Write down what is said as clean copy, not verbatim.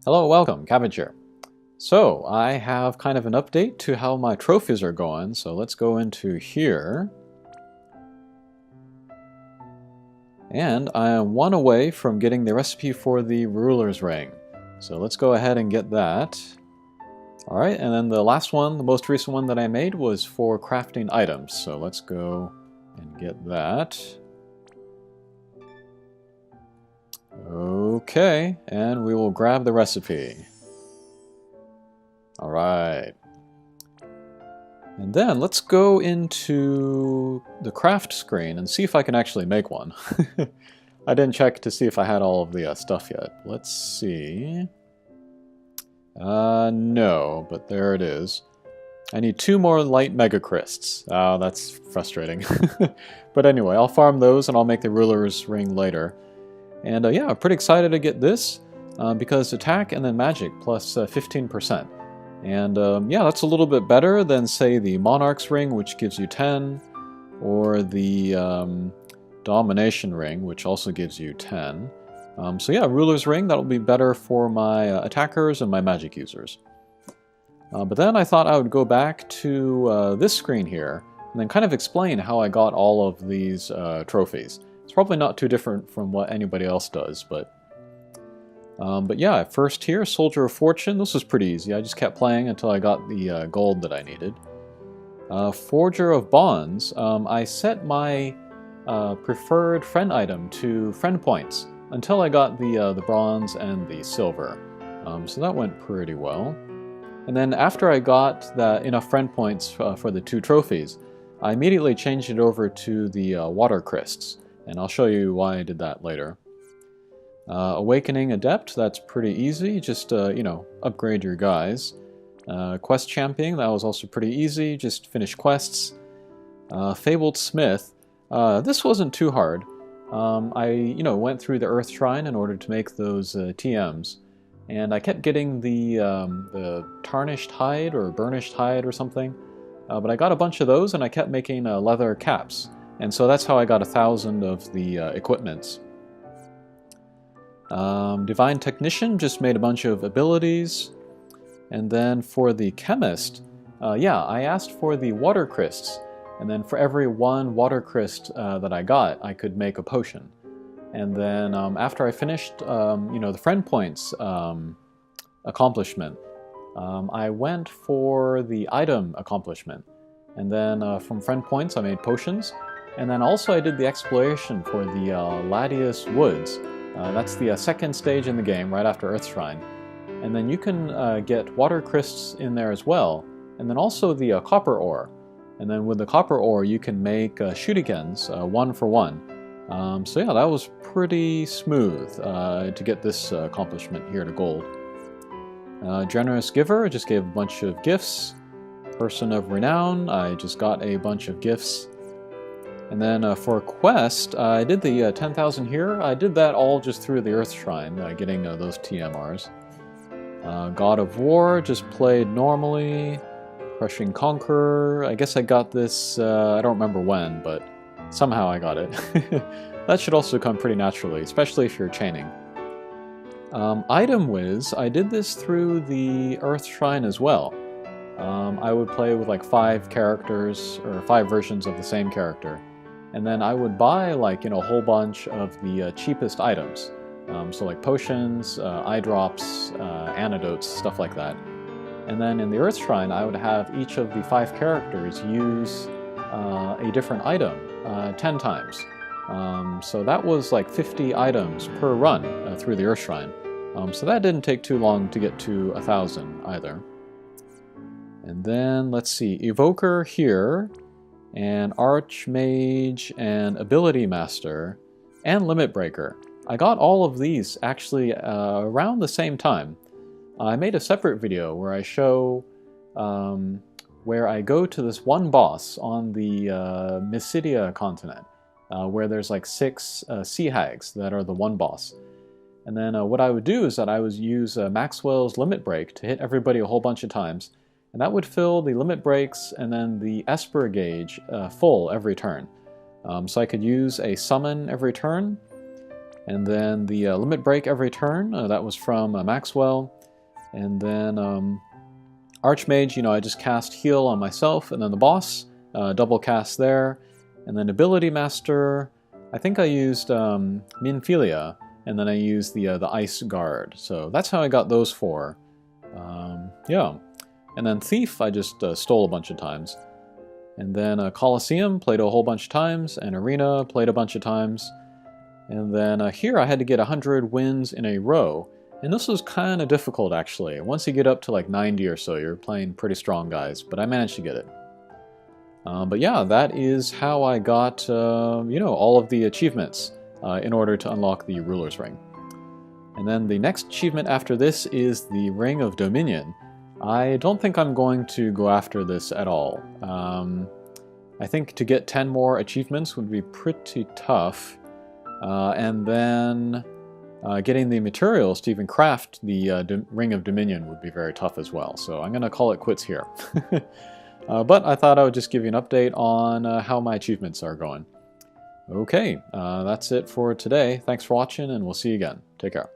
Hello, welcome, Cabbage here. So, I have kind of an update to how my trophies are going, so let's go into here. And I am one away from getting the recipe for the ruler's ring. So let's go ahead and get that. Alright, and then the last one, the most recent one that I made was for crafting items. So let's go and get that. Okay, and we will grab the recipe. Alright. And then let's go into the craft screen and see if I can actually make one. I didn't check to see if I had all of the stuff yet. Let's see. No, but there it is. I need 2 more light mega crysts. Oh, that's frustrating. But anyway, I'll farm those and I'll make the ruler's ring later. And yeah, I'm pretty excited to get this because attack and then magic plus 15%. And yeah, that's a little bit better than, say, the Monarch's ring, which gives you 10, or the Domination ring, which also gives you 10. So yeah, Ruler's ring, that'll be better for my attackers and my magic users. But then I thought I would go back to this screen here, and then kind of explain how I got all of these trophies. It's probably not too different from what anybody else does, but yeah, first here, Soldier of Fortune. This was pretty easy. I just kept playing until I got the gold that I needed. Forger of Bonds. I set my preferred friend item to friend points until I got the bronze and the silver. So that went pretty well. And then after I got enough friend points for the 2 trophies, I immediately changed it over to the water crysts. And I'll show you why I did that later. Awakening Adept, that's pretty easy. Just, you know, upgrade your guys. Quest Championing, that was also pretty easy. Just finish quests. Fabled Smith, this wasn't too hard. I, you know, went through the Earth Shrine in order to make those TMs. And I kept getting the Tarnished Hide or Burnished Hide or something. But I got a bunch of those and I kept making leather caps. And so that's how I got 1,000 of the equipments. Divine Technician just made a bunch of abilities. And then for the Chemist, yeah, I asked for the water crysts. And then for every 1 water cryst that I got, I could make a potion. And then after I finished, you know, the friend points accomplishment, I went for the item accomplishment. And then from friend points, I made potions. And then also I did the exploration for the Ladius Woods. That's the second stage in the game, right after Earth Shrine. And then you can get water crysts in there as well. And then also the copper ore. And then with the copper ore, you can make shurikens, 1 for 1. So yeah, that was pretty smooth to get this accomplishment here to gold. Generous Giver, I just gave a bunch of gifts. Person of Renown, I just got a bunch of gifts. And then for a quest, I did the 10,000 here. I did that all just through the Earth Shrine, getting those TMRs. God of War, just played normally. Crushing Conqueror, I guess I got this, I don't remember when, but somehow I got it. That should also come pretty naturally, especially if you're chaining. Item Whiz, I did this through the Earth Shrine as well. I would play with like 5 characters, or 5 versions of the same character. And then I would buy, like, you know, a whole bunch of the cheapest items. So like potions, eye drops, antidotes, stuff like that. And then in the Earth Shrine, I would have each of the 5 characters use a different item 10 times. So that was like 50 items per run through the Earth Shrine. So that didn't take too long to get to 1,000 either. And then, let's see, Evoker here, and Archmage, and Ability Master, and Limit Breaker. I got all of these actually around the same time. I made a separate video where I show where I go to this one boss on the Mysidia continent, where there's like 6 sea hags that are the one boss. And then what I would do is that I would use Maxwell's Limit Break to hit everybody a whole bunch of times, and that would fill the limit breaks and then the Esper gauge full every turn. So I could use a summon every turn, And then the limit break every turn, that was from Maxwell. And then Archmage, I just cast heal on myself, and then the boss, double cast there. And then Ability Master, I think I used Minfilia, and then I used the Ice Guard. So that's how I got those 4. Yeah. And then Thief, I just stole a bunch of times. And then Colosseum, played a whole bunch of times, and Arena, played a bunch of times. And then here I had to get 100 wins in a row. And this was kind of difficult, actually. Once you get up to like 90 or so, you're playing pretty strong guys, but I managed to get it. But yeah, that is how I got, all of the achievements in order to unlock the Ruler's Ring. And then the next achievement after this is the Ring of Dominion. I don't think I'm going to go after this at all. I think to get 10 more achievements would be pretty tough. And then getting the materials to even craft the Ring of Dominion would be very tough as well. So I'm going to call it quits here. But I thought I would just give you an update on how my achievements are going. Okay, that's it for today. Thanks for watching, and we'll see you again. Take care.